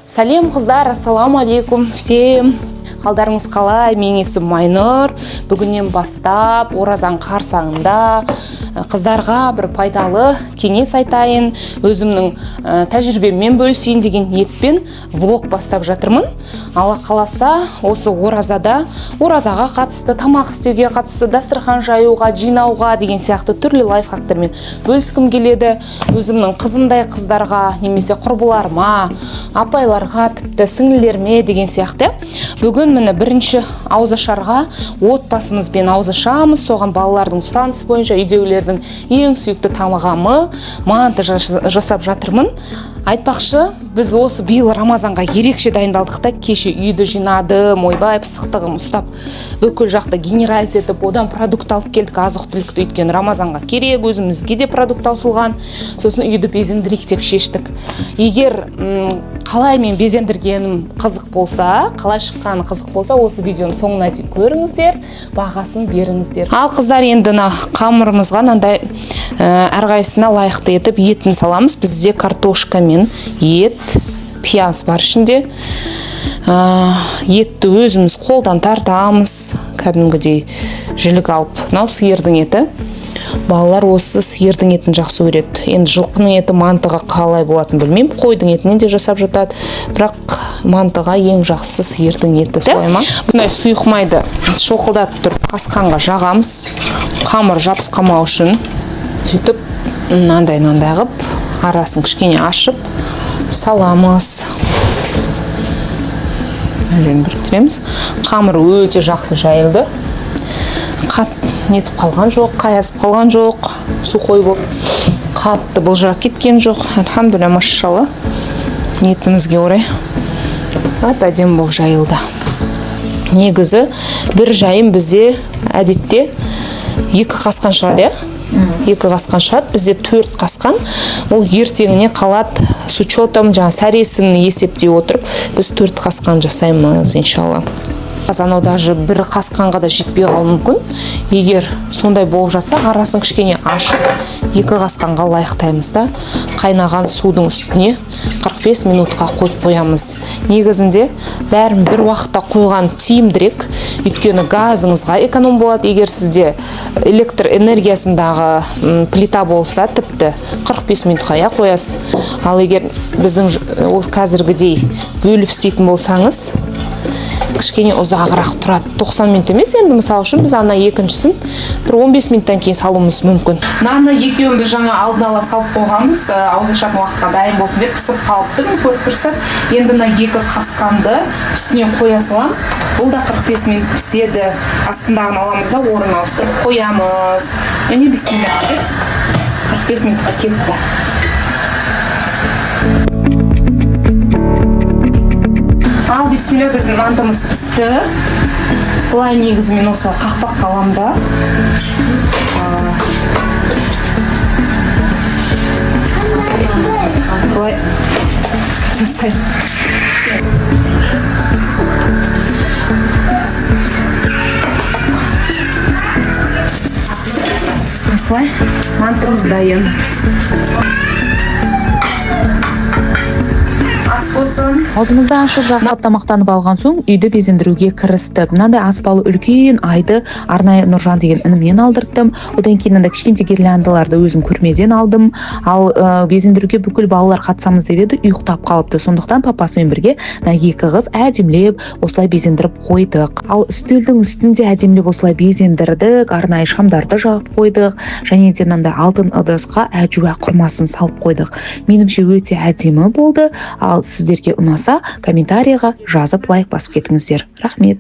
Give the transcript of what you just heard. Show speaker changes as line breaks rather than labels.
Сәлем қыздар, ассаламу алейкум всем. Қалдарыңыз қалай? Мен есім Майнұр. Бүгіннен бастап оразаның қарсаңында қыздарға бір пайдалы кеңес айтайын, өзімнің тәжірибеммен бөлісейін деген ниетпен влог бастап жатырмын. Алла қаласа, осы оразаға қатысты, тамақ істеуге қатысты, дастархан жаюға, жинауға деген сияқты түрлі лайфхактермен бөліскім келеді. Өзімнің қызымдай қыздарға, немесе құрбыларыма, апайларға, тіпті сіңлілеріме деген сияқты. Бүгін міне бірінші ауызашарға отбасымызбен ауызашамыз. Соған балалардың сұранысы бойынша үйдегілердің ең сүйікті тамағамы манты жасап жатырмын. Айтпақшы, біз осы биыл Рамазанға ерекше дайындалдық та, кеше үйді жинадым, ойбай пысықтығым ұстап, бүкіл жақта генерализ етіп, одан продукт алып келдік, азық-түлікті, өйткені Рамазанға керек, өзімізге де продукт таусылған. Сосын үйді безендірейік деп шештік. Егер қалай мен безендіргенім қызық болса, қалай шыққаны қызық болса, осы видеоны соңына дейін көріңіздер, бағасын беріңіздер. Ал қыздар, енді қамырымызға мынандай әрқайсысына лайықты етіп етін саламыз. Бізде картошка мен ет, пияз бар ішінде. Етті өзіміз қолдан тартамыз, кәдімгідей жілік алып. Мынау сиырдың еті. Балалар осы сиырдың етін жақсы көреді. Енді жылқының еті мантыға қалай болатын білмеймін. Қойдың етінен де жасап жатады. Бірақ мантыға ең жақсы сиырдың еті. Солай ма? Бұндай сұйық майды шоқылдатып тұрып қасқанға жағамыз. Қамыр жабысқамау үшін. Сөйтіп мынандай қылып, арасын кішкене ашып саламыз. Біріктіреміз. Қамыр өте жақсы жайылды. Нетіп қалған жоқ, қаясып қалған жоқ, сухой болып, қатты былжырап кеткен жоқ. Альхамдулилля, машалла, ниетімізге орай әдемі болып жайылды. Негізі бір жайым бізде әдетте 2 қасқан шығады, 2 қасқан шығады, бізде 4 қасқан. Ол ертеңіне қалады, с учетом сәресін есептей отырып, біз 4 қасқан жасаймыз, иншалла. Анау даже бір қасқанға да жетпей қалуы мүмкін. Егер сондай болып жатса, арасын кішкене ашып, 2 қасқанға лайықтаймыз да, қайнаған судың үстіне 45 минутқа қойып қоямыз. Негізінде бәрін бір уақытта қойған тиімдірек, өйткені газыңызға эконом болады. Егер сізде электр энергиясындағы плита болса, тіпті 45 минутқа қоясыз. Ал егер біздің қазіргідей бөліп істейтін болсаңыз, кішкене ұзағырақ тұрады. 90 минут емес, енді мысалы үшін біз ана екіншісін бір 15 минуттан кейін салуымыз мүмкін. Наны екеуін біз жаңа алдын ала салып қойғанбыз, ауызашатын уақытқа дайын болсын деп пісіп қалыпты, көріп тұрсыздар. Енді 2 қасқанды үстіне қоя салам. Бұл да 45 минут піседі. Астындағын аламыз да орнына ауыстырып қоямыз. Міне бисмилля деп 45 минутқа кетті. Ал бисмилля, біздің мантымыз пісті. Бұлай негізі мен осы қақпақ қаламда. Бұлай жасайын. Осылай мантымыз дайын.
Алдымызда ашып жақсылап тамақтанып алған соң үйді безендіруге кірістік. Мынандай аспалы үлкен айды арнайы Нұржан деген інімнен алдырттым. Одан кейін кішкентай гирляндаларды өзім көрмеден алдым. Ал безендіруге бүкіл балалар қатысамыз деп еді, ұйықтап қалыпты. Сондықтан папасымен бірге 2 қыз әдемілеп осылай безендіріп қойдық. Ал үстелдің үстінде әдемілеп осылай безендірдік, арнайы шамдарды жағып қойдық. Және де алтын ыдысқа әжуа құрмасын салып қойдық. Меніңше өте әдемі болды. Ал сіздерге ұнаса, комментарийға жазып лайк басып кетіңіздер. Рахмет.